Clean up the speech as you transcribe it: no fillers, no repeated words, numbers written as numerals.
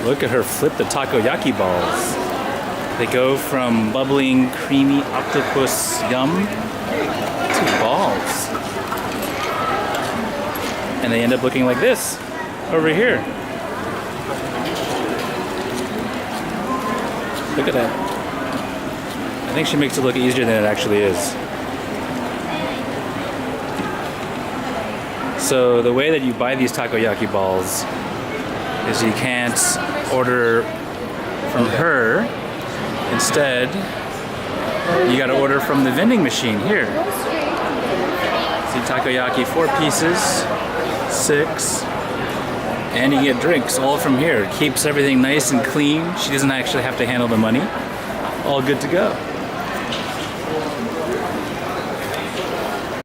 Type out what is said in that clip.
Look at her flip the takoyaki balls. They go from bubbling, creamy octopus yum to balls. And they end up looking like this over here. Look at that. I think she makes it look easier than it actually is. So the way that you buy these takoyaki balls is you can't order from her. Instead, you gotta order from the vending machine here. See, takoyaki, 4 pieces, 6, and you get drinks all from here. It keeps everything nice and clean. She doesn't actually have to handle the money. All good to go.